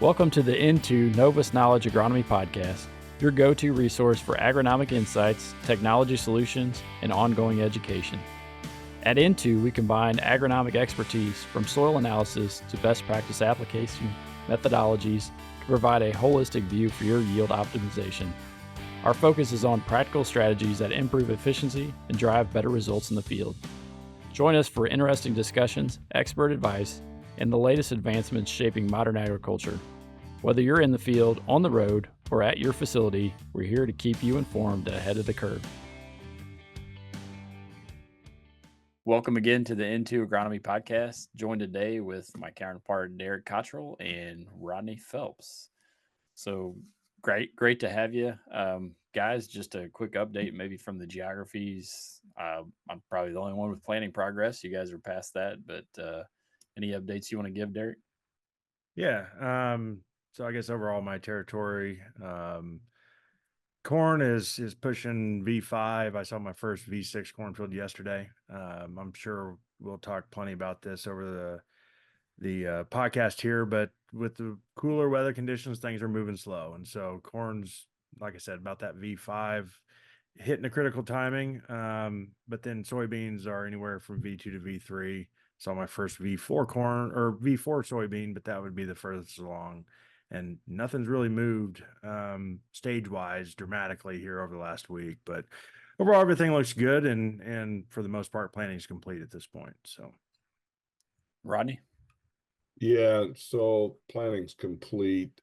Welcome to the Into Novus Knowledge Agronomy Podcast, your go-to resource for agronomic insights, technology solutions, and ongoing education. At Into, we combine agronomic expertise from soil analysis to best practice application methodologies to provide a holistic view for your yield optimization. Our focus is on practical strategies that improve efficiency and drive better results in the field. Join us for interesting discussions, expert advice, and the latest advancements shaping modern agriculture. Whether you're in the field, on the road, or at your facility, we're here to keep you informed and ahead of the curve. Welcome again to the Into Agronomy Podcast. Joined today with my counterpart, Derek Cottrill and Rodney Phelps. So great to have you. Guys, just a quick update maybe from the geographies. I'm probably the only one with planning progress. You guys are past that, but any updates you want to give, Derek? Yeah. So I guess overall my territory, corn is pushing V5. I saw my first V6 cornfield yesterday. I'm sure we'll talk plenty about this over the podcast here, but with the cooler weather conditions, things are moving slow. And so corn's, like I said, about that V5 hitting a critical timing. But then soybeans are anywhere from V2 to V3. Saw my first V4 corn or V4 soybean, but that would be the furthest along. And nothing's really moved stage-wise dramatically here over the last week. But overall, everything looks good, and for the most part, planting is complete at this point. So, Rodney? Yeah, so planning's complete.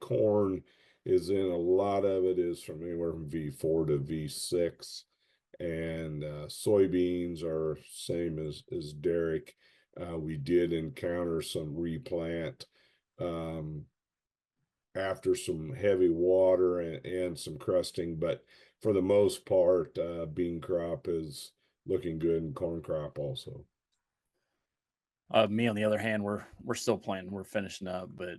Corn is in, a lot of it is from anywhere from V4 to V6. And soybeans are same as Derek. We did encounter some replant after some heavy water and some crusting, but for the most part, bean crop is looking good, and corn crop also. Me on the other hand, we're still planting. We're finishing up, but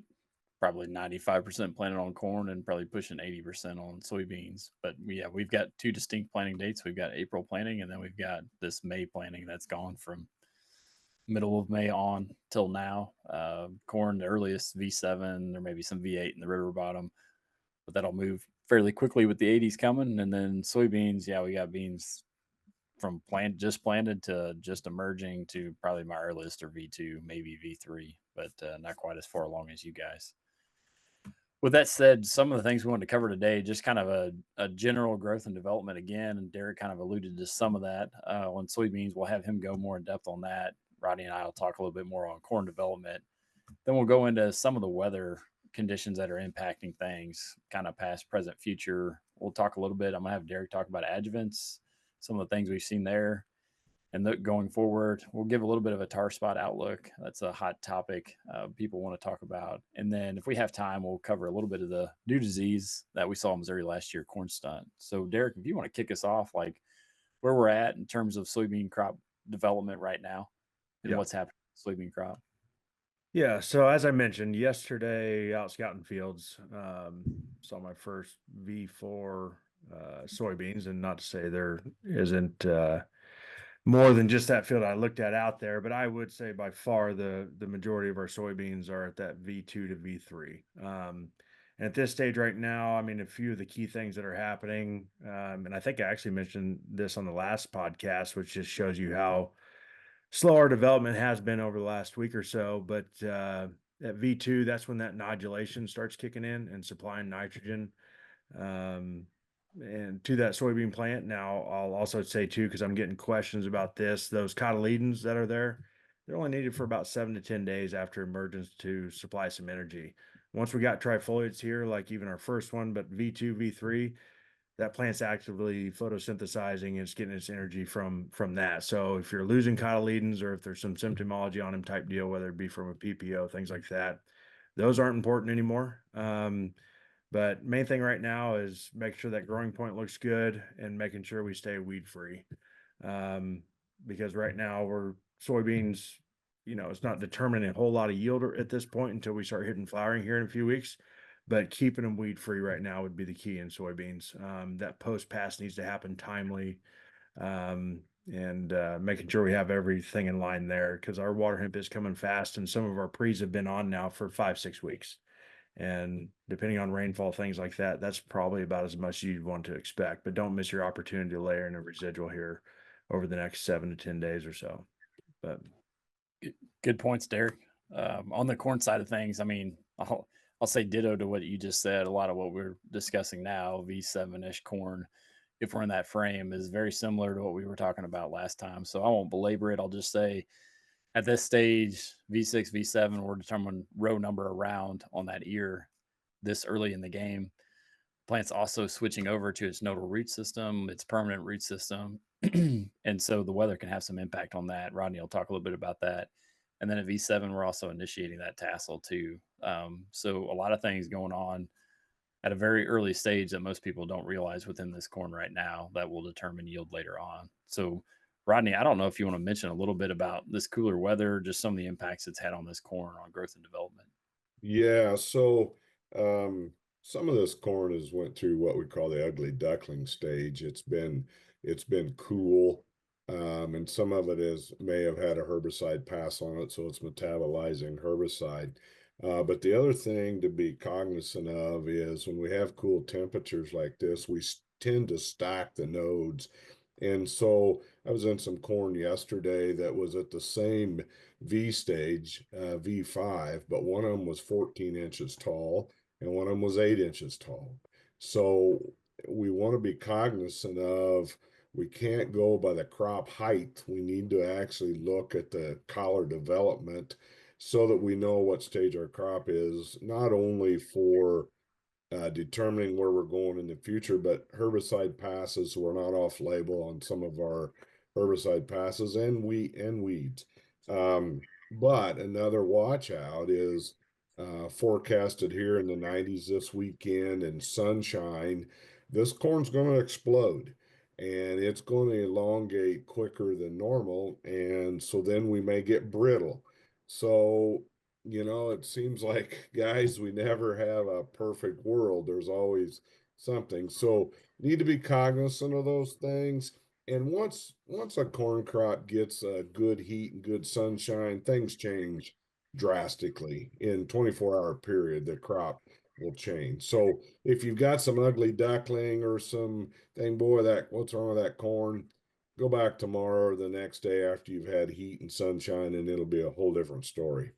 probably 95% planted on corn and probably pushing 80% on soybeans. But yeah, we've got two distinct planting dates. We've got April planting, and then we've got this May planting that's gone from middle of May on till now. Corn, the earliest V7, there may be some V8 in the river bottom, but that'll move fairly quickly with the 80s coming. And then soybeans, yeah, we got beans from just planted to just emerging to probably my earliest or V2, maybe V3, but not quite as far along as you guys. With that said, some of the things we wanted to cover today, just kind of a general growth and development again, and Derek kind of alluded to some of that. On soybeans, we'll have him go more in depth on that. Rodney and I will talk a little bit more on corn development. Then we'll go into some of the weather conditions that are impacting things, kind of past, present, future. We'll talk a little bit. I'm going to have Derek talk about adjuvants, some of the things we've seen there. And going forward, we'll give a little bit of a tar spot outlook. That's a hot topic people want to talk about. And then if we have time, we'll cover a little bit of the new disease that we saw in Missouri last year, corn stunt. So Derek, if you want to kick us off, like where we're at in terms of soybean crop development right now and what's happening with soybean crop. Yeah, so as I mentioned yesterday, out scouting fields, saw my first V4 soybeans, and not to say there isn't more than just that field I looked at out there, but I would say by far the majority of our soybeans are at that V2 to V3. And at this stage right now, I mean, a few of the key things that are happening, and I think I actually mentioned this on the last podcast, which just shows you how slow our development has been over the last week or so. But at V2, that's when that nodulation starts kicking in and supplying nitrogen and to that soybean plant. Now, I'll also say too, because I'm getting questions about this, those cotyledons that are there, they're only needed for about 7 to 10 days after emergence to supply some energy. Once we got trifoliates here, like even our first one, but V2, V3, that plant's actively photosynthesizing and it's getting its energy from that. So if you're losing cotyledons or if there's some symptomology on them type deal, whether it be from a PPO, things like that, those aren't important anymore. But main thing right now is make sure that growing point looks good and making sure we stay weed free. Because right now we're soybeans, it's not determining a whole lot of yield at this point until we start hitting flowering here in a few weeks. But keeping them weed free right now would be the key in soybeans. That post pass needs to happen timely, and making sure we have everything in line there because our water hemp is coming fast, and some of our pre's have been on now for 5-6 weeks. And depending on rainfall, things like that, that's probably about as much as you'd want to expect. But don't miss your opportunity to layer in a residual here over the next 7 to 10 days or so. But Good points, Derek. On the corn side of things, I mean, I'll say ditto to what you just said. A lot of what we're discussing now, V7-ish corn, if we're in that frame, is very similar to what we were talking about last time. So I won't belabor it. I'll just say at this stage, V6, V7, we're determining row number around on that ear this early in the game. Plant's also switching over to its nodal root system, its permanent root system. And so the weather can have some impact on that. Rodney will talk a little bit about that. And then at V7, we're also initiating that tassel too. So a lot of things going on at a very early stage that most people don't realize within this corn right now that will determine yield later on. So Rodney, I don't know if you want to mention a little bit about this cooler weather, just some of the impacts it's had on this corn on growth and development. Yeah, so some of this corn has went through what we call the ugly duckling stage. It's been cool. And some of it may have had a herbicide pass on it, so it's metabolizing herbicide. But the other thing to be cognizant of is when we have cool temperatures like this, we tend to stack the nodes. And so I was in some corn yesterday that was at the same V stage, V5, but one of them was 14 inches tall and one of them was 8 inches tall. So we want to be cognizant of we can't go by the crop height. We need to actually look at the collar development so that we know what stage our crop is, not only for determining where we're going in the future, but herbicide passes were not off label on some of our herbicide passes and weeds. But another watch out is forecasted here in the 90s this weekend and sunshine. This corn's going to explode and it's going to elongate quicker than normal. And so then we may get brittle. So it seems like, guys, we never have a perfect world. There's always something. So need to be cognizant of those things. And once a corn crop gets a good heat and good sunshine, things change drastically. In 24-hour period, the crop will change. So if you've got some ugly duckling or some thing, boy, what's wrong with that corn? Go back tomorrow or the next day after you've had heat and sunshine, and it'll be a whole different story.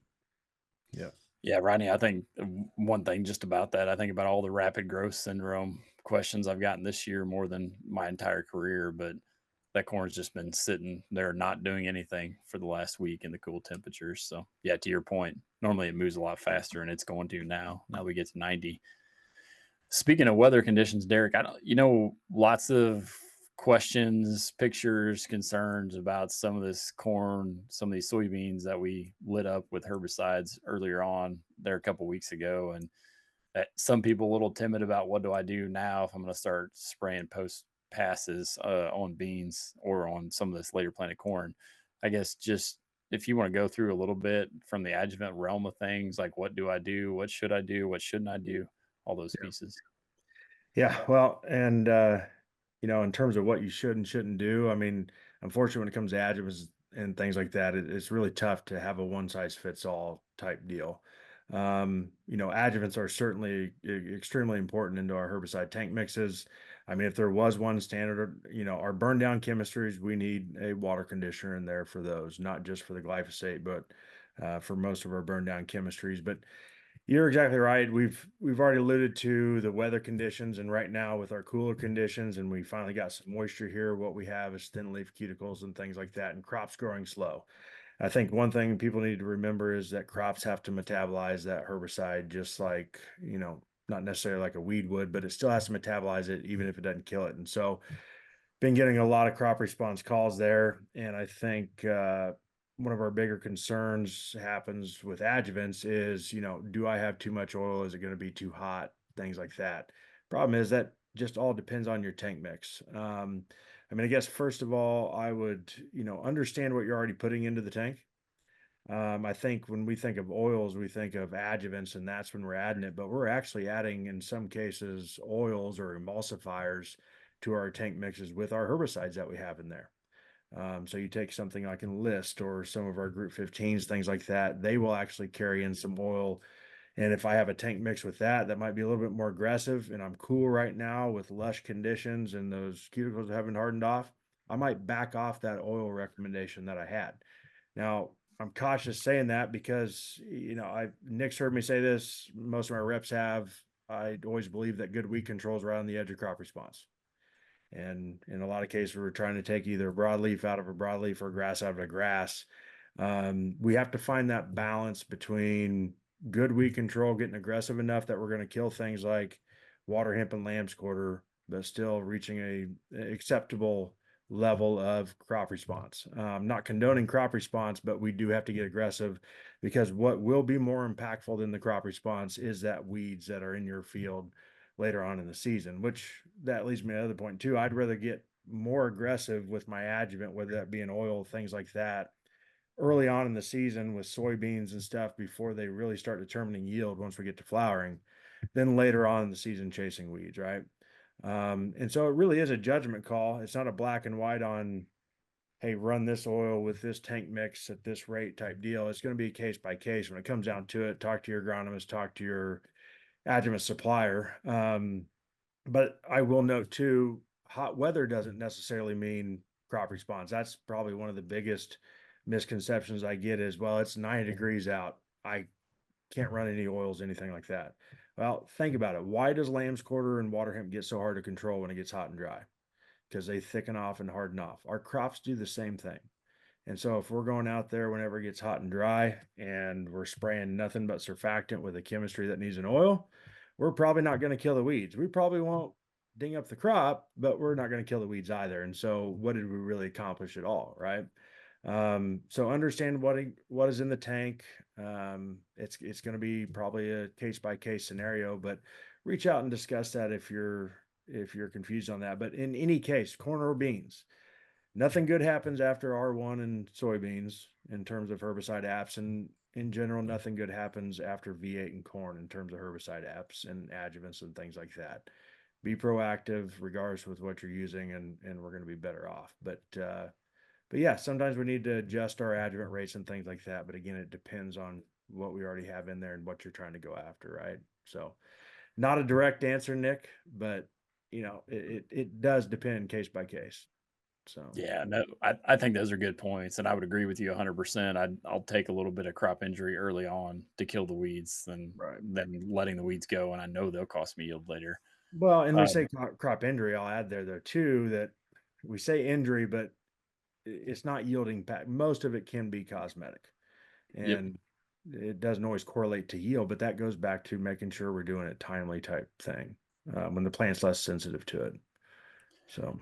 Yeah, Rodney, I think one thing just about that, I think about all the rapid growth syndrome questions I've gotten this year more than my entire career, but that corn's just been sitting there not doing anything for the last week in the cool temperatures. So yeah, to your point, normally it moves a lot faster and it's going to now. Now we get to 90. Speaking of weather conditions, Derek, lots of questions, pictures, concerns about some of this corn, some of these soybeans that we lit up with herbicides earlier on there a couple weeks ago. And some people a little timid about what do I do now if I'm going to start spraying post passes on beans or on some of this later planted corn. I guess just if you want to go through a little bit from the adjuvant realm of things, like what do I do? What should I do? What shouldn't I do? All those pieces. Yeah, well, and in terms of what you should and shouldn't do, I mean, unfortunately, when it comes to adjuvants and things like that, it's really tough to have a one size fits all type deal. Adjuvants are certainly extremely important into our herbicide tank mixes. I mean, if there was one standard, our burn down chemistries, we need a water conditioner in there for those, not just for the glyphosate, but for most of our burn down chemistries. But you're exactly right. We've already alluded to the weather conditions, and right now with our cooler conditions, and we finally got some moisture here, what we have is thin leaf cuticles and things like that, and crops growing slow. I think one thing people need to remember is that crops have to metabolize that herbicide just like, not necessarily like a weed would, but it still has to metabolize it even if it doesn't kill it. And so been getting a lot of crop response calls there. And I think one of our bigger concerns happens with adjuvants is, do I have too much oil? Is it going to be too hot? Things like that. Problem is that just all depends on your tank mix. I mean, I guess first of all, I would, understand what you're already putting into the tank. I think when we think of oils, we think of adjuvants, and that's when we're adding it. But we're actually adding, in some cases, oils or emulsifiers to our tank mixes with our herbicides that we have in there. So you take something like Enlist or some of our Group 15s, things like that, they will actually carry in some oil And if I have a tank mix with that, that might be a little bit more aggressive, and I'm cool right now with lush conditions and those cuticles haven't hardened off, I might back off that oil recommendation that I had. Now, I'm cautious saying that because, Nick's heard me say this, most of my reps have. I always believe that good weed control is right on the edge of crop response. And in a lot of cases, we're trying to take either a broadleaf out of a broadleaf or grass out of a grass. We have to find that balance between good weed control, getting aggressive enough that we're going to kill things like water hemp and lamb's quarter, but still reaching a acceptable level of crop response. Not condoning crop response, but we do have to get aggressive, because what will be more impactful than the crop response is that weeds that are in your field later on in the season, which that leads me to another point too. I'd rather get more aggressive with my adjuvant, whether that be an oil, things like that, early on in the season with soybeans and stuff before they really start determining yield once we get to flowering, then later on in the season chasing weeds, right? And so it really is a judgment call. It's not a black and white on, hey, run this oil with this tank mix at this rate type deal. It's going to be case by case. When it comes down to it, talk to your agronomist, talk to your adjuvant supplier. But I will note too, hot weather doesn't necessarily mean crop response. That's probably one of the biggest misconceptions I get is, well, it's 90 degrees out, I can't run any oils, anything like that. Well, think about it. Why does lamb's quarter and water hemp get so hard to control when it gets hot and dry? Because they thicken off and harden off. Our crops do the same thing. And so if we're going out there whenever it gets hot and dry and we're spraying nothing but surfactant with a chemistry that needs an oil, we're probably not going to kill the weeds. We probably won't ding up the crop, but we're not going to kill the weeds either. And so what did we really accomplish at all, right? So understand what is in the tank. It's going to be probably a case by case scenario, but reach out and discuss that if you're confused on that. But in any case, corn or beans, nothing good happens after R1 and soybeans in terms of herbicide apps, and in general, nothing good happens after V8 and corn in terms of herbicide apps and adjuvants and things like that. Be proactive regardless with what you're using, and we're going to be better off. But yeah, sometimes we need to adjust our adjuvant rates and things like that. But again, it depends on what we already have in there and what you're trying to go after, right? So not a direct answer, Nick, but it does depend case by case. So Yeah, no, I think those are good points, and I would agree with you 100%. I'll take a little bit of crop injury early on to kill the weeds right. than letting the weeds go, and I know they'll cost me yield later. Well, and we Um, say crop injury. I'll add there though too that we say injury, but it's not yielding back. Most of it can be cosmetic, yep. and it doesn't always correlate to yield. But that goes back to making sure we're doing it timely type thing when the plant's less sensitive to it. So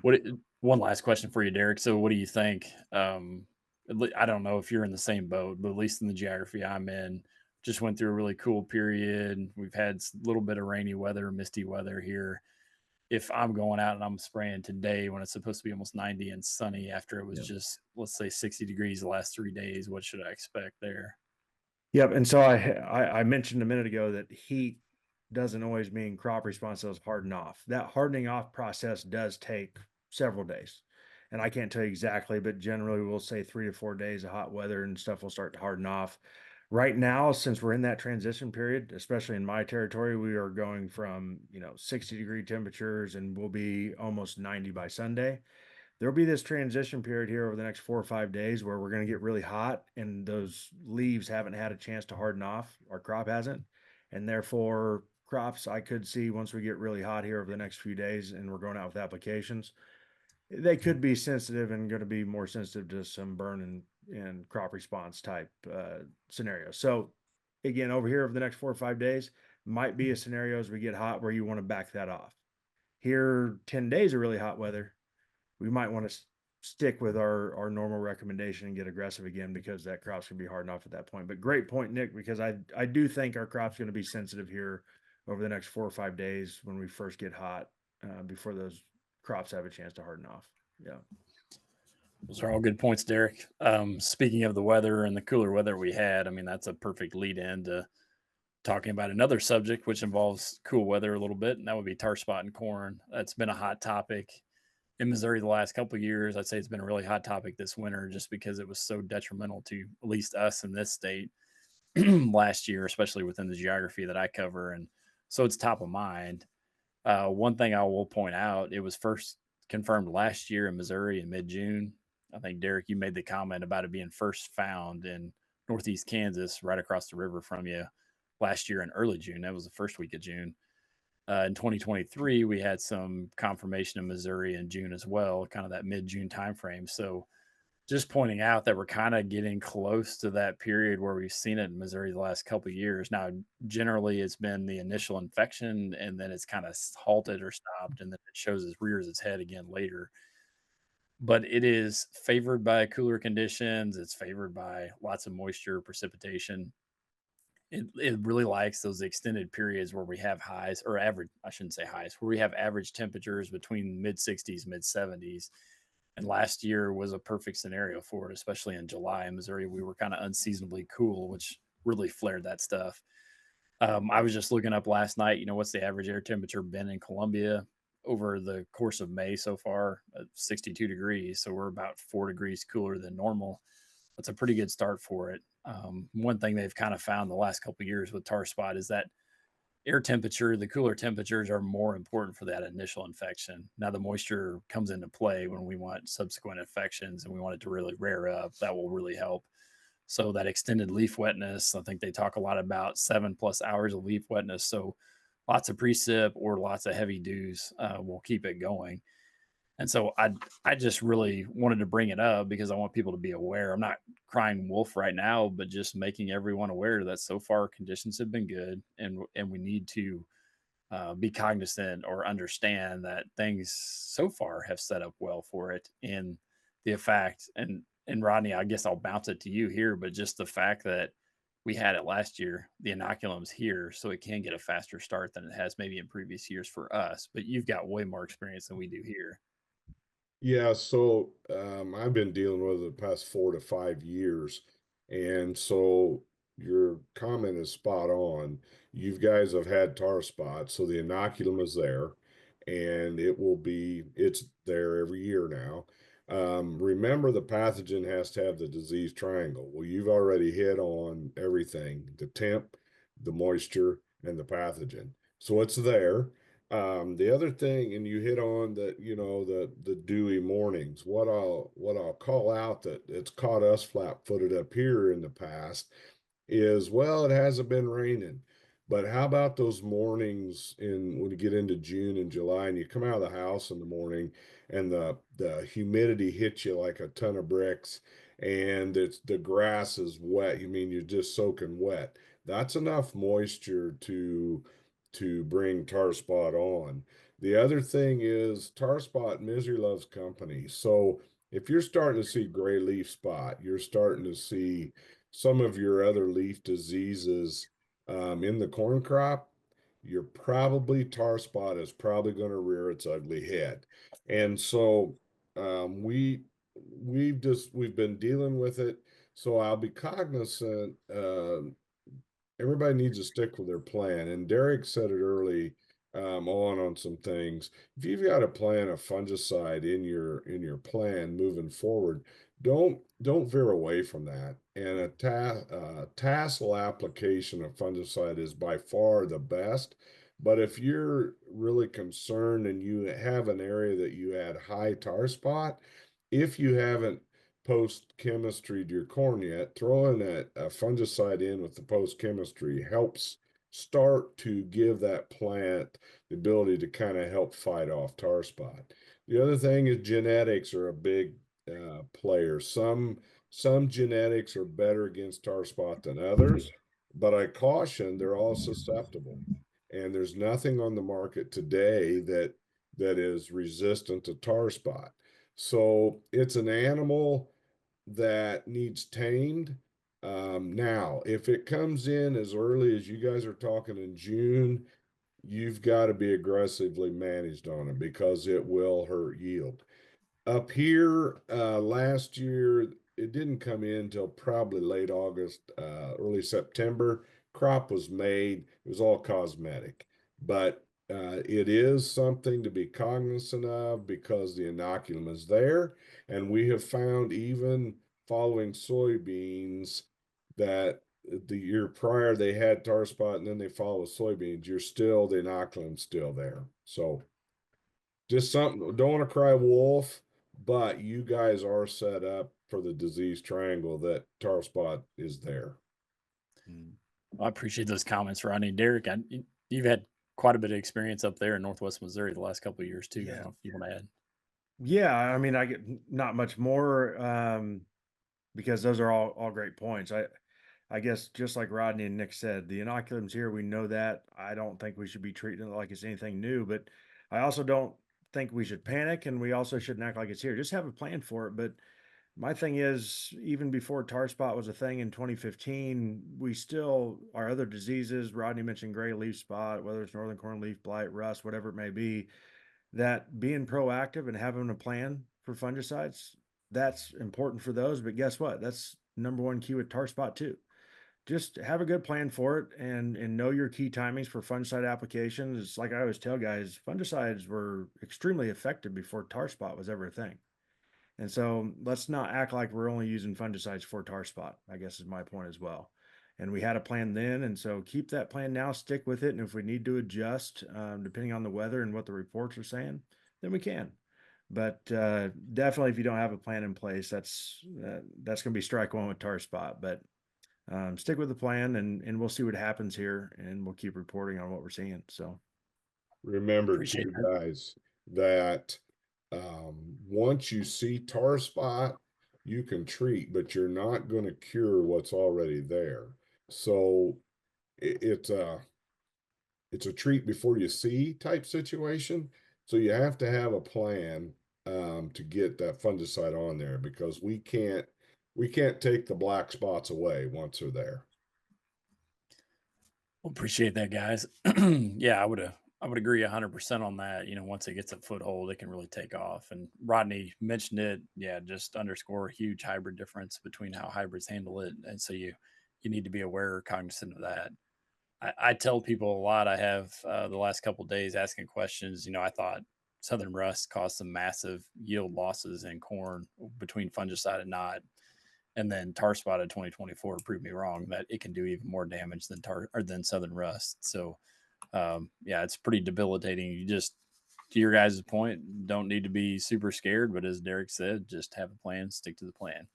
One last question for you, Derek. So what do you think? I don't know if you're in the same boat, but at least in the geography I'm in, just went through a really cool period. We've had a little bit of rainy weather, misty weather here. If I'm going out and I'm spraying today when it's supposed to be almost 90 and sunny after it was just, let's say, 60 degrees the last 3 days, what should I expect there? Yep. And so I mentioned a minute ago that heat doesn't always mean crop response does harden off. That hardening off process does take several days. And I can't tell you exactly, but generally we'll say 3 to 4 days of hot weather and stuff will start to harden off. Right now, since we're in that transition period, especially in my territory, we are going from 60-degree temperatures and we'll be almost 90 by Sunday. There'll be this transition period here over the next 4 or 5 days where we're going to get really hot and those leaves haven't had a chance to harden off. Our crop hasn't. And therefore, crops I could see once we get really hot here over the next few days and we're going out with applications, they could be sensitive and going to be more sensitive to some burn and crop response type scenarios. So again, over here over the next 4 or 5 days might be a scenario as we get hot where you want to back that off. Here, 10 days of really hot weather, we might want to stick with our normal recommendation and get aggressive again because that crop's gonna be hard enough at that point. But great point, Nick, because I do think our crop's going to be sensitive here over the next 4 or 5 days when we first get hot before those crops have a chance to harden off. Yeah. Those are all good points, Derek. Speaking of the weather and the cooler weather we had, I mean, that's a perfect lead in to talking about another subject which involves cool weather a little bit, and that would be tar spot and corn. That's been a hot topic in Missouri the last couple of years. I'd say it's been a really hot topic this winter just because it was so detrimental to at least us in this state. last year, especially within the geography that I cover. And so it's top of mind. One thing I will point out, it was first confirmed last year in Missouri in mid June. I think, Derek, you made the comment about it being first found in northeast Kansas, right across the river from you last year in early June. That was the first week of June. In 2023, we had some confirmation in Missouri in June as well, kind of that mid June timeframe. So just pointing out that we're kind of getting close to that period where we've seen it in Missouri the last couple of years. Now, generally, it's been the initial infection, and then it's kind of halted or stopped, and then it rears its head again later. But it is favored by cooler conditions. It's favored by lots of moisture, precipitation. It really likes those extended periods where we have highs or average, I shouldn't say highs, where we have average temperatures between mid 60s, mid 70s. And last year was a perfect scenario for it, especially in July in Missouri. We were kind of unseasonably cool, which really flared that stuff. I was just looking up last night, what's the average air temperature been in Columbia over the course of May so far? 62 degrees. So we're about 4 degrees cooler than normal. That's a pretty good start for it. One thing they've kind of found the last couple of years with tar spot is that air temperature, the cooler temperatures are more important for that initial infection. Now, the moisture comes into play when we want subsequent infections and we want it to really rear up. That will really help. So, that extended leaf wetness, I think they talk a lot about 7+ hours of leaf wetness. So, lots of precip or lots of heavy dews will keep it going. And so I just really wanted to bring it up because I want people to be aware. I'm not crying wolf right now, but just making everyone aware that so far conditions have been good, and we need to be cognizant or understand that things so far have set up well for it. And the effect, and Rodney, I guess I'll bounce it to you here, but just the fact that we had it last year, the inoculum's here, so it can get a faster start than it has maybe in previous years for us. But you've got way more experience than we do here. Yeah, so I've been dealing with it the past 4 to 5 years. And so your comment is spot on. You guys have had tar spots, so the inoculum is there, and it's there every year now. Remember, the pathogen has to have the disease triangle. Well, you've already hit on everything, the temp, the moisture, and the pathogen. So it's there. The other thing, and you hit on the dewy mornings. What I'll call out that it's caught us flat-footed up here in the past is, well, it hasn't been raining, but how about those mornings when you get into June and July and you come out of the house in the morning and the humidity hits you like a ton of bricks, and the grass is wet. You mean you're just soaking wet. That's enough moisture to bring tar spot on. The other thing is tar spot misery loves company. So if you're starting to see gray leaf spot, you're starting to see some of your other leaf diseases in the corn crop, you're probably tar spot is probably going to rear its ugly head. And so we've been dealing with it. So I'll be cognizant. Everybody needs to stick with their plan. And Derek said it early on some things. If you've got a plan of fungicide in your plan moving forward, don't veer away from that. And a tassel application of fungicide is by far the best. But if you're really concerned and you have an area that you had high tar spot, if you haven't post chemistry to your corn yet, throwing a fungicide in with the post chemistry helps start to give that plant the ability to kind of help fight off tar spot. The other thing is genetics are a big player. Some genetics are better against tar spot than others, but I caution they're all susceptible. And there's nothing on the market today that is resistant to tar spot. So it's an animal that needs tamed. Now, if it comes in as early as you guys are talking in June, you've got to be aggressively managed on it because it will hurt yield. Up here, last year, it didn't come in till probably late August, early September. Crop was made. It was all cosmetic, but it is something to be cognizant of because the inoculum is there, and we have found even following soybeans that the year prior they had tar spot and then they follow with soybeans, the inoculum's still there. So just something, don't want to cry wolf, but you guys are set up for the disease triangle that tar spot is there. Well, I appreciate those comments, Rodney. Derek, you've had quite a bit of experience up there in Northwest Missouri the last couple of years too. I don't know if you want to add. Yeah, I mean, I get not much more because those are all great points. I guess just like Rodney and Nick said, the inoculum's here. We know that. I don't think we should be treating it like it's anything new, but I also don't think we should panic, and we also shouldn't act like it's here. Just have a plan for it. But my thing is, even before tar spot was a thing in 2015, we still, our other diseases, Rodney mentioned gray leaf spot, whether it's northern corn leaf blight, rust, whatever it may be, that being proactive and having a plan for fungicides, that's important for those. But guess what? That's number one key with tar spot too. Just have a good plan for it and know your key timings for fungicide applications. It's like I always tell guys, fungicides were extremely effective before tar spot was ever a thing. And so let's not act like we're only using fungicides for tar spot, I guess is my point as well. And we had a plan then. And so keep that plan now, stick with it. And if we need to adjust, depending on the weather and what the reports are saying, then we can. But definitely, if you don't have a plan in place, that's going to be strike one with tar spot. But stick with the plan and we'll see what happens here. And we'll keep reporting on what we're seeing. So Remember Appreciate too, that. guys, that once you see tar spot, you can treat, but you're not going to cure what's already there. So it's a treat before you see type situation. So you have to have a plan to get that fungicide on there because we can't take the black spots away once they're there. Well, appreciate that, guys. Yeah, I would agree 100% on that. You know, once it gets a foothold, it can really take off. And Rodney mentioned it. Yeah, just underscore a huge hybrid difference between how hybrids handle it. And so you need to be aware, cognizant of that. I tell people a lot. I have the last couple of days asking questions. You know, I thought Southern rust caused some massive yield losses in corn between fungicide and not. And then tar spot in 2024 proved me wrong that it can do even more damage than than Southern rust. So yeah, it's pretty debilitating. You just, to your guys' point, don't need to be super scared. But as Derek said, just have a plan, stick to the plan.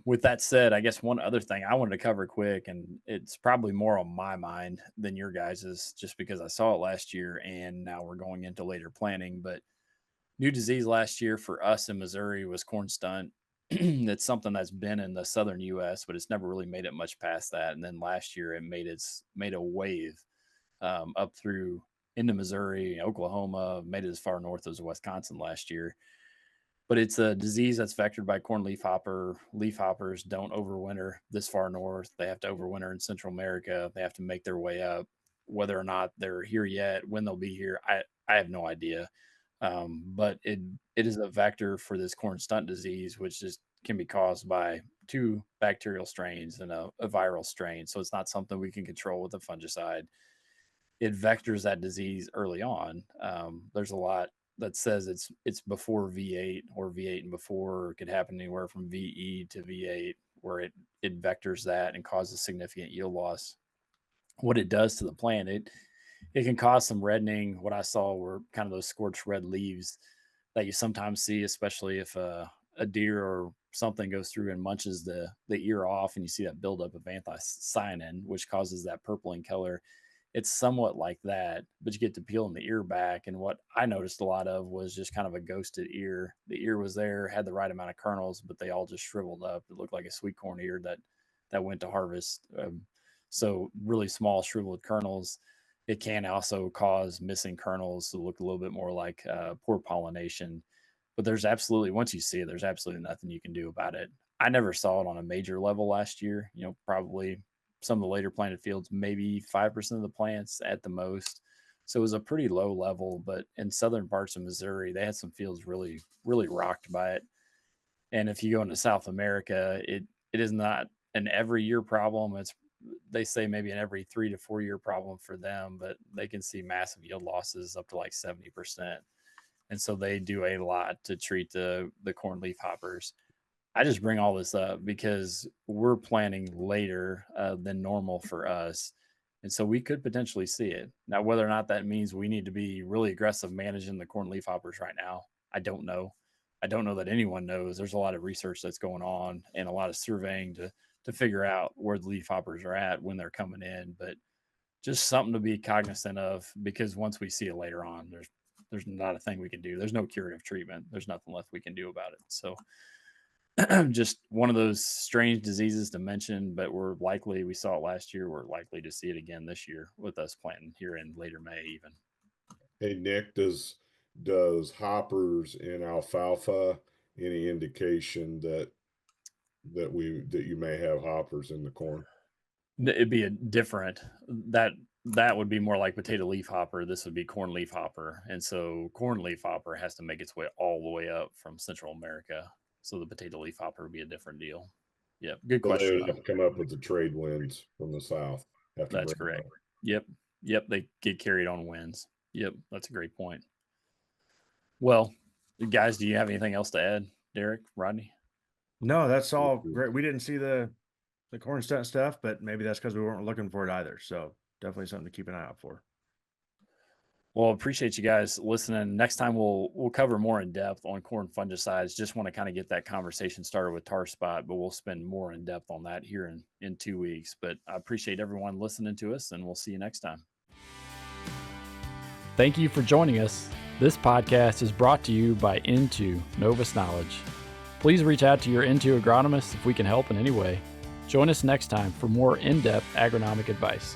With that said, I guess one other thing I wanted to cover quick, and it's probably more on my mind than your guys's, just because I saw it last year and now we're going into later planning. But new disease last year for us in Missouri was corn stunt. It's something that's been in the southern U.S., but it's never really made it much past that. And then last year it made a wave up through into Missouri, Oklahoma, made it as far north as Wisconsin last year. But it's a disease that's vectored by corn leafhopper. Leafhoppers don't overwinter this far north. They have to overwinter in Central America. They have to make their way up. Whether or not they're here yet, when they'll be here, I have no idea. But it is a vector for this corn stunt disease, which just can be caused by two bacterial strains and a viral strain. So it's not something we can control with a fungicide. It vectors that disease early on. There's a lot that says it's before V8 or V8 and before. It could happen anywhere from VE to V8, where it vectors that and causes significant yield loss. What it does to the plant, it can cause some reddening. What I saw were kind of those scorched red leaves that you sometimes see, especially if a deer or something goes through and munches the ear off, and you see that buildup of anthocyanin, which causes that purpling color. It's somewhat like that, but you get to peeling the ear back. And what I noticed a lot of was just kind of a ghosted ear. The ear was there, had the right amount of kernels, but they all just shriveled up. It looked like a sweet corn ear that went to harvest. So really small shriveled kernels. It can also cause missing kernels to look a little bit more like poor pollination. But there's absolutely, once you see it, there's absolutely nothing you can do about it. I never saw it on a major level last year. You know, probably some of the later planted fields, maybe 5% of the plants at the most. So it was a pretty low level. But in southern parts of Missouri, they had some fields really, really rocked by it. And if you go into South America, it is not an every year problem. It's, they say maybe an every 3 to 4 year problem for them, but they can see massive yield losses up to like 70%. And so they do a lot to treat the corn leaf hoppers. I just bring all this up because we're planning later than normal for us. And so we could potentially see it. Now, whether or not that means we need to be really aggressive managing the corn leaf hoppers right now, I don't know. I don't know that anyone knows. There's a lot of research that's going on and a lot of surveying to figure out where the leaf hoppers are at when they're coming in. But just something to be cognizant of, because once we see it later on, there's not a thing we can do. There's no curative treatment. There's nothing left we can do about it. So just one of those strange diseases to mention, but we saw it last year. We're likely to see it again this year with us planting here in later May even. Hey, Nick, does hoppers in alfalfa any indication that you may have hoppers in the corn? It'd be a different that would be more like potato leaf hopper. This would be corn leaf hopper. And so corn leaf hopper has to make its way all the way up from Central America. So the potato leaf hopper would be a different deal. Yeah, good So they question would have to come up with the trade winds from the south. That's correct. Yep, they get carried on winds. Yep, that's a great point. Well, guys, do you have anything else to add, Derek, Rodney? No, that's all great. We didn't see the corn stunt stuff, but maybe that's because we weren't looking for it either. So definitely something to keep an eye out for. Well, appreciate you guys listening. Next time we'll cover more in depth on corn fungicides. Just want to kind of get that conversation started with tar spot, but we'll spend more in depth on that here in 2 weeks. But I appreciate everyone listening to us, and we'll see you next time. Thank you for joining us. This podcast is brought to you by Into Novus Knowledge. Please reach out to your Into agronomist if we can help in any way. Join us next time for more in-depth agronomic advice.